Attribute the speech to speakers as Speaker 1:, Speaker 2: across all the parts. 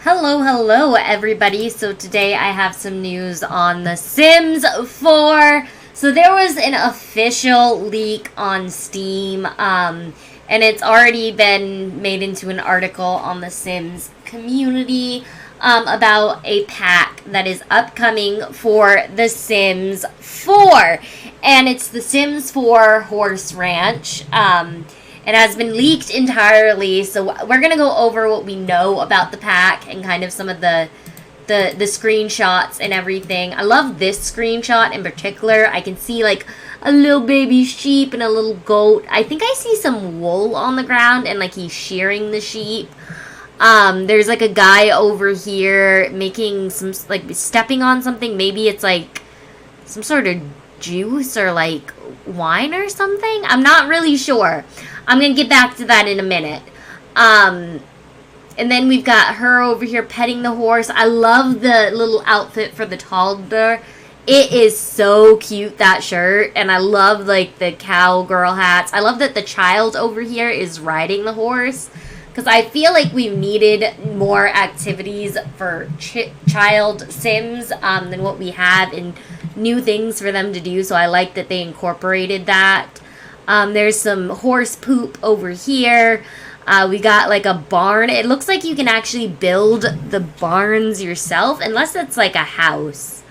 Speaker 1: Hello, everybody. So today I have some news on The Sims 4. So there was an official leak on Steam, and it's already been made into an article on the Sims community about a pack that is upcoming for The Sims 4. And it's The Sims 4 Horse Ranch. It has been leaked entirely, so we're going to go over what we know about the pack and kind of some of the screenshots and everything. I love this screenshot in particular. I can see like a little baby sheep and a little goat. I think I see some wool on the ground and like he's shearing the sheep. There's like a guy over here making some, like stepping on something. Maybe it's like some sort of juice or like wine or something. I'm not really sure. I'm going to get back to that in a minute. And then we've got her over here petting the horse. I love the little outfit for the toddler. It is so cute, that shirt. And I love, like, the cowgirl hats. I love that the child over here is riding the horse. Because I feel like we've needed more activities for child Sims than what we have, and new things for them to do. So I like that they incorporated that. There's some horse poop over here. We got like a barn. It looks like you can actually build the barns yourself, unless it's like a house.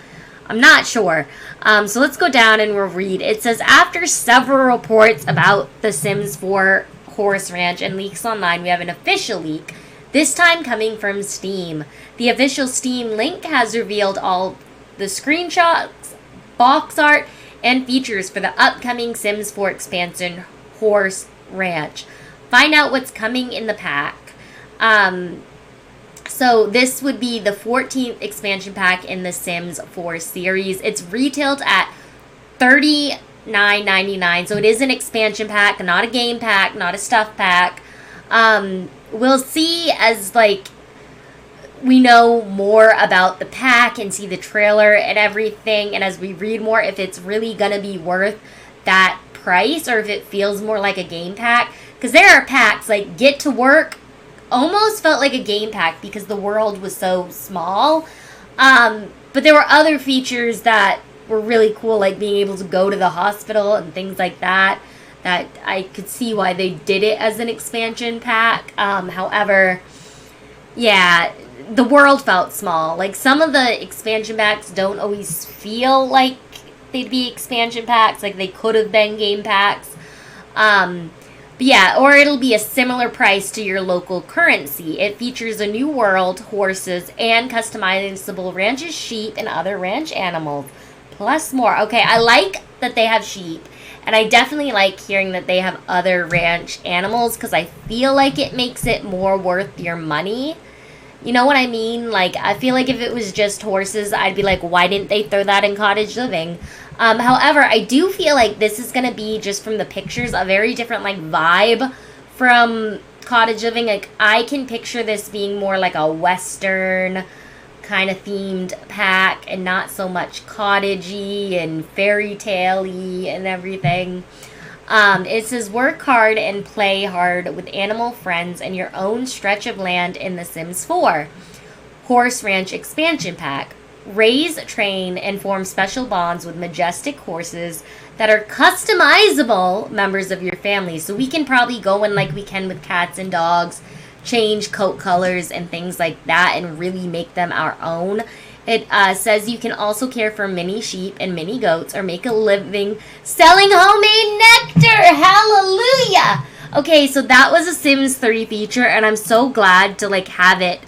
Speaker 1: I'm not sure. So let's go down and we'll read. It says, after several reports about the Sims 4 Horse Ranch and leaks online, we have an official leak, this time coming from Steam. The official Steam link has revealed all the screenshots, box art, and features for the upcoming Sims 4 expansion, Horse Ranch. Find out what's coming in the pack. So this would be the 14th expansion pack in the Sims 4 series. It's retailed at $39.99, so it is an expansion pack, not a game pack, not a stuff pack. We'll see as, like, we know more about the pack and see the trailer and everything, and as we read more, if it's really gonna be worth that price or if it feels more like a game pack. Because there are packs like Get to Work almost felt like a game pack because the world was so small, but there were other features that were really cool, like being able to go to the hospital and things like that I could see why they did it as an expansion pack. However, yeah, the world felt small. Like, some of the expansion packs don't always feel like they'd be expansion packs. Like, they could have been game packs. But yeah, or it'll be a similar price to your local currency. It features a new world, horses, and customizable ranches, sheep, and other ranch animals. Plus more. Okay, I like that they have sheep. And I definitely like hearing that they have other ranch animals, because I feel like it makes it more worth your money. You know what I mean? Like, I feel like if it was just horses, I'd be like, why didn't they throw that in cottage living? However, I do feel like this is going to be, just from the pictures, a very different, like, vibe from cottage living. Like, I can picture this being more like a Western kind of themed pack and not so much cottagey and fairy tale-y and everything. It says, work hard and play hard with animal friends and your own stretch of land in The Sims 4. Horse Ranch Expansion Pack. Raise, train, and form special bonds with majestic horses that are customizable members of your family. So we can probably go in like we can with cats and dogs, change coat colors and things like that and really make them our own. It says you can also care for mini sheep and mini goats or make a living selling homemade nectar. Hallelujah! Okay, so that was a Sims 3 feature, and I'm so glad to, like, have it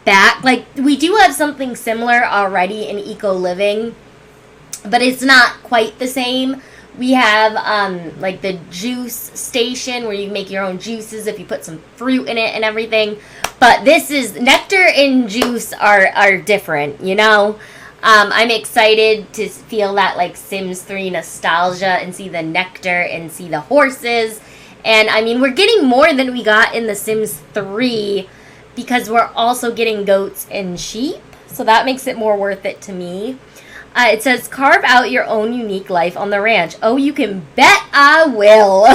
Speaker 1: back. Like, we do have something similar already in Eco Living, but it's not quite the same. We have, like, the juice station where you make your own juices if you put some fruit in it and everything. But this is, nectar and juice are different, you know? I'm excited to feel that, like, Sims 3 nostalgia and see the nectar and see the horses. And, I mean, we're getting more than we got in the Sims 3 because we're also getting goats and sheep. So that makes it more worth it to me. It says, carve out your own unique life on the ranch. Oh, you can bet I will.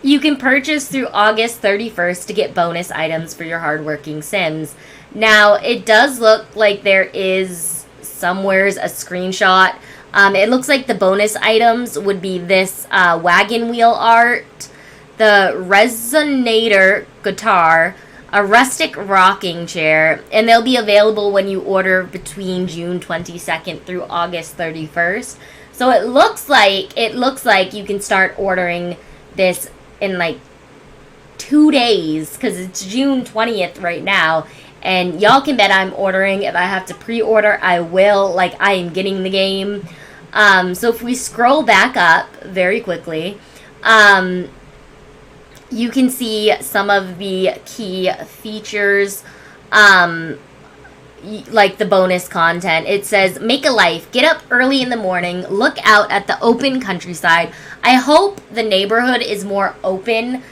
Speaker 1: You can purchase through August 31st to get bonus items for your hardworking Sims. Now, it does look like there is somewhere's a screenshot. It looks like the bonus items would be this wagon wheel art, the resonator guitar, a rustic rocking chair, and they'll be available when you order between June 22nd through August 31st. So it looks like you can start ordering this in like 2 days, because it's June 20th right now. And y'all can bet I'm ordering. If I have to pre-order, I will. Like, I am getting the game. So if we scroll back up very quickly, you can see some of the key features, like the bonus content. It says, make a life, get up early in the morning, look out at the open countryside. I hope the neighborhood is more open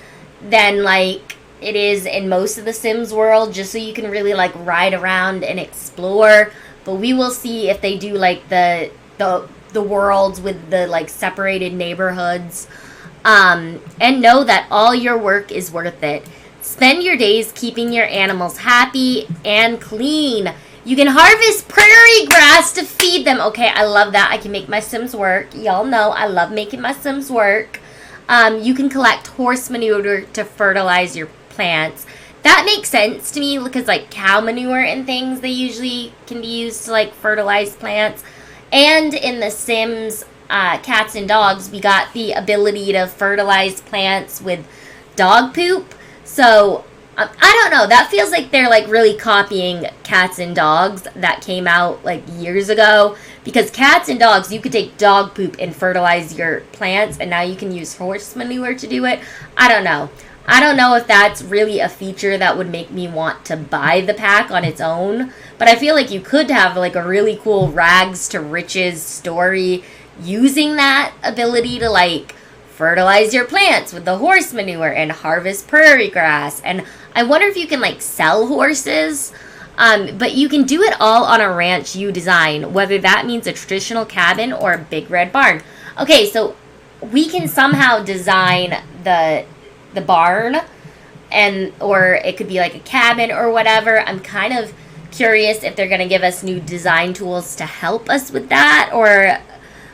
Speaker 1: than, like, it is in most of the Sims world, just so you can really, like, ride around and explore. But we will see if they do, like, the worlds with the, like, separated neighborhoods. And know that all your work is worth it. Spend your days keeping your animals happy and clean. You can harvest prairie grass to feed them. Okay, I love that. I can make my Sims work. Y'all know I love making my Sims work. You can collect horse manure to fertilize your plants. That makes sense to me, because like cow manure and things, they usually can be used to like fertilize plants. And in the Sims Cats and Dogs, we got the ability to fertilize plants with dog poop. So I don't know, that feels like they're like really copying Cats and Dogs that came out like years ago, because Cats and Dogs, you could take dog poop and fertilize your plants, and now you can use horse manure to do it. I don't know if that's really a feature that would make me want to buy the pack on its own, but I feel like you could have like a really cool rags to riches story using that ability to like fertilize your plants with the horse manure and harvest prairie grass. And I wonder if you can like sell horses, but you can do it all on a ranch you design, whether that means a traditional cabin or a big red barn. Okay, so we can somehow design the barn, and or it could be like a cabin or whatever. I'm kind of curious if they're going to give us new design tools to help us with that, or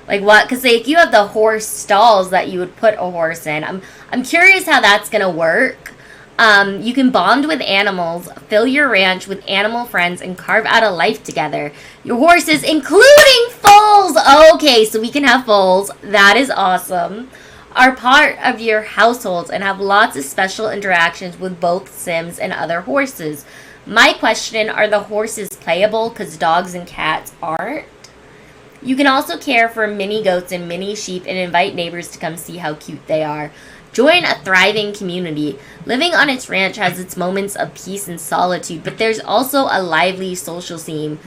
Speaker 1: like what, because like you have the horse stalls that you would put a horse in. I'm curious how that's going to work. You can bond with animals, fill your ranch with animal friends, and carve out a life together. Your horses, including foals, okay, so we can have foals, that is awesome, are part of your households and have lots of special interactions with both Sims and other horses. My question, are the horses playable, because dogs and cats aren't? You can also care for mini goats and mini sheep and invite neighbors to come see how cute they are. Join a thriving community. Living on its ranch has its moments of peace and solitude, but there's also a lively social scene.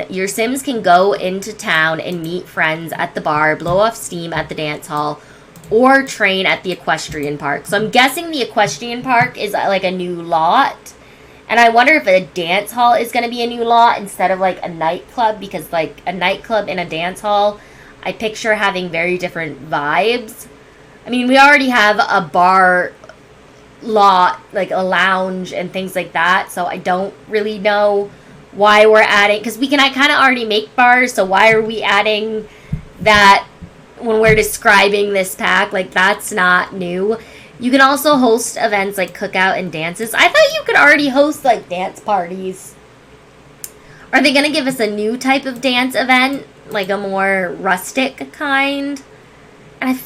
Speaker 1: Your Sims can go into town and meet friends at the bar, blow off steam at the dance hall, or train at the equestrian park. So I'm guessing the equestrian park is like a new lot. And I wonder if a dance hall is going to be a new lot instead of like a nightclub, because like a nightclub and a dance hall, I picture having very different vibes. I mean, we already have a bar lot, like a lounge and things like that. So I don't really know why we're adding, because we can kind of already make bars. So why are we adding that when we're describing this pack? Like, that's not new. You can also host events like cookout and dances. I thought you could already host like dance parties. Are they going to give us a new type of dance event, like a more rustic kind? And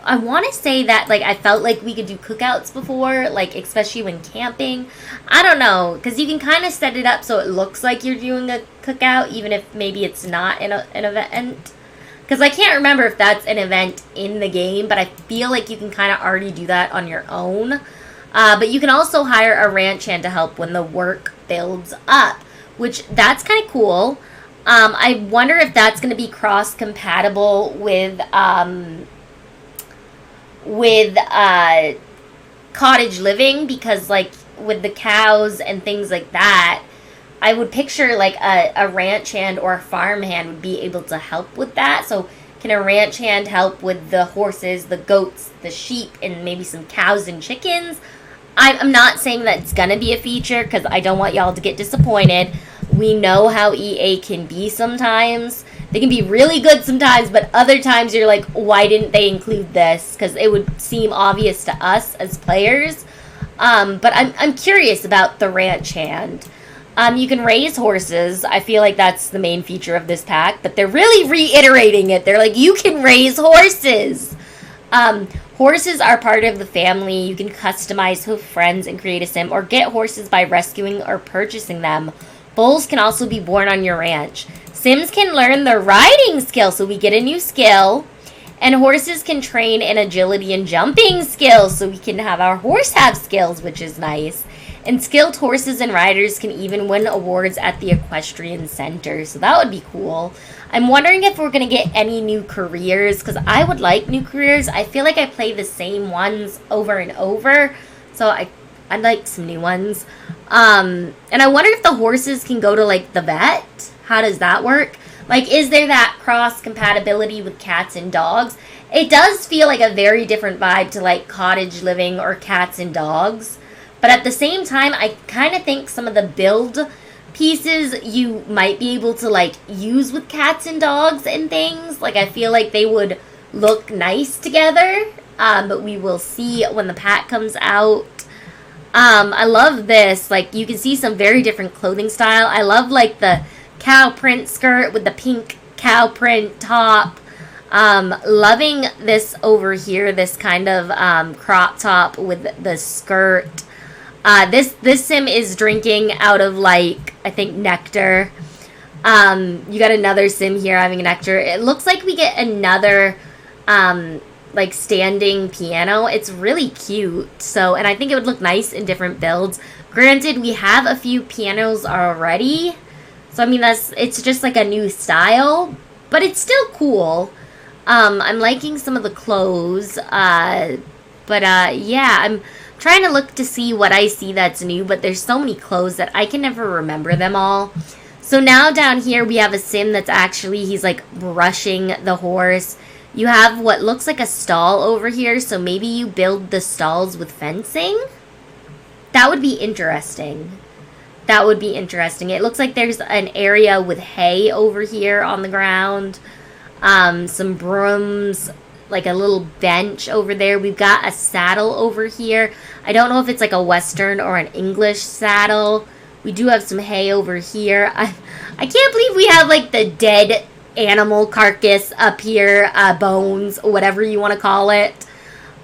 Speaker 1: I want to say that like I felt like we could do cookouts before, like especially when camping. I don't know, because you can kind of set it up so it looks like you're doing a cookout, even if maybe it's not an event. Because I can't remember if that's an event in the game, but I feel like you can kind of already do that on your own. But you can also hire a ranch hand to help when the work builds up, which that's kind of cool. I wonder if that's going to be cross-compatible with cottage living, because like with the cows and things like that, I would picture like a ranch hand or a farm hand would be able to help with that. So can a ranch hand help with the horses, the goats, the sheep, and maybe some cows and chickens? I'm not saying that it's gonna be a feature because I don't want y'all to get disappointed. We know how EA can be sometimes. They can be really good sometimes, but other times you're like, why didn't they include this? Because it would seem obvious to us as players. But I'm curious about the ranch hand. You can raise horses. I feel like that's the main feature of this pack, but they're really reiterating it. They're like, you can raise horses. Horses are part of the family. You can customize with friends and create a sim, or get horses by rescuing or purchasing them. Bulls can also be born on your ranch. Sims can learn the riding skill, so we get a new skill. And horses can train in agility and jumping skills, so we can have our horse have skills, which is nice. And skilled horses and riders can even win awards at the equestrian center, so that would be cool. I'm wondering if we're going to get any new careers, because I would like new careers. I feel like I play the same ones over and over, so I'd like some new ones. And I wonder if the horses can go to, like, the vet. How does that work? Like, is there that cross-compatibility with cats and dogs? It does feel like a very different vibe to, like, cottage living or cats and dogs. But at the same time, I kind of think some of the build pieces you might be able to, like, use with cats and dogs and things. Like, I feel like they would look nice together. But we will see when the pack comes out. I love this. Like, you can see some very different clothing style. I love, like, the cow print skirt with the pink cow print top. Loving this over here, this kind of crop top with the skirt. This sim is drinking out of, like, I think nectar. You got another sim here having a nectar. It looks like we get another like standing piano. It's really cute. So, and I think it would look nice in different builds. Granted, we have a few pianos already. So, I mean, it's just like a new style, but it's still cool. I'm liking some of the clothes. Yeah, I'm trying to look to see what I see that's new, but there's so many clothes that I can never remember them all. So now down here we have a sim that's actually, he's like brushing the horse. You have what looks like a stall over here, so maybe you build the stalls with fencing? That would be interesting. That would be interesting. It looks like there's an area with hay over here on the ground. Some brooms, like a little bench over there. We've got a saddle over here. I don't know if it's like a Western or an English saddle. We do have some hay over here. I can't believe we have like the dead animal carcass up here, bones, whatever you want to call it.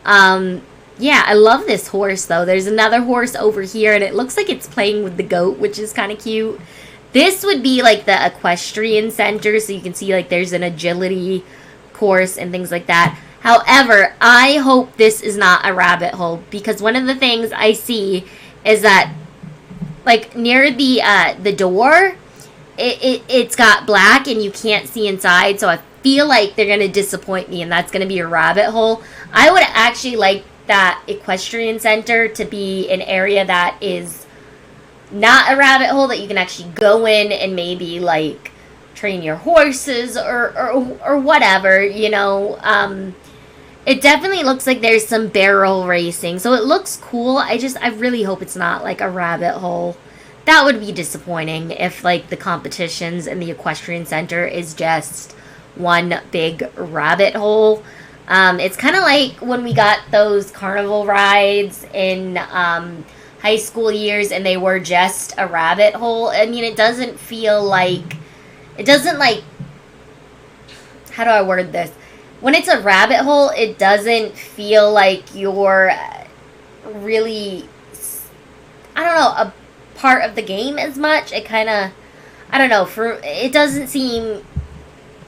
Speaker 1: Yeah, I love this horse though. There's another horse over here and it looks like it's playing with the goat, which is kind of cute. This would be like the equestrian center, so you can see like there's an agility course and things like that. However, I hope this is not a rabbit hole, because one of the things I see is that like near the door, it's got black and you can't see inside, so I feel like they're going to disappoint me and that's going to be a rabbit hole. I would actually like that equestrian center to be an area that is not a rabbit hole, that you can actually go in and maybe like train your horses or whatever, you know. It definitely looks like there's some barrel racing, so it looks cool. I really hope it's not like a rabbit hole. That would be disappointing if like the competitions in the equestrian center is just one big rabbit hole. It's kind of like when we got those carnival rides in high school years and they were just a rabbit hole. I mean, it doesn't like, how do I word this? When it's a rabbit hole, it doesn't feel like you're really, I don't know, a part of the game as much. It kind of, I don't know, it doesn't seem,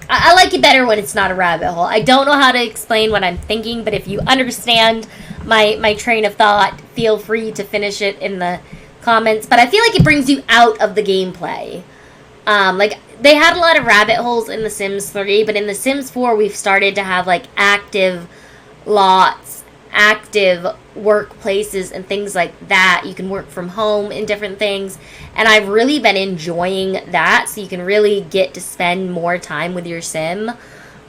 Speaker 1: I like it better when it's not a rabbit hole. I don't know how to explain what I'm thinking, but if you understand my train of thought, feel free to finish it in the comments. But I feel like it brings you out of the gameplay. Like, they had a lot of rabbit holes in The Sims 3, but in The Sims 4, we've started to have, like, active lots, active workplaces, and things like that. You can work from home and different things, and I've really been enjoying that, so you can really get to spend more time with your sim.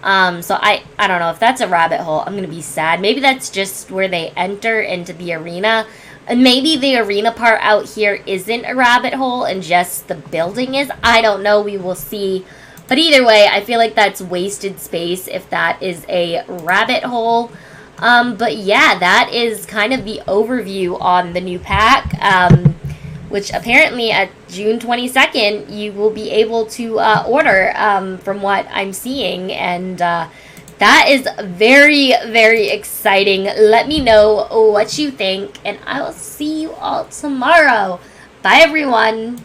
Speaker 1: So I don't know if that's a rabbit hole. I'm going to be sad. Maybe that's just where they enter into the arena. And maybe the arena part out here isn't a rabbit hole and just the building is. I don't know. We will see. But either way, I feel like that's wasted space if that is a rabbit hole. But yeah, that is kind of the overview on the new pack. Which apparently at June 22nd, you will be able to order from what I'm seeing. And that is very, very exciting. Let me know what you think, and I will see you all tomorrow. Bye, everyone.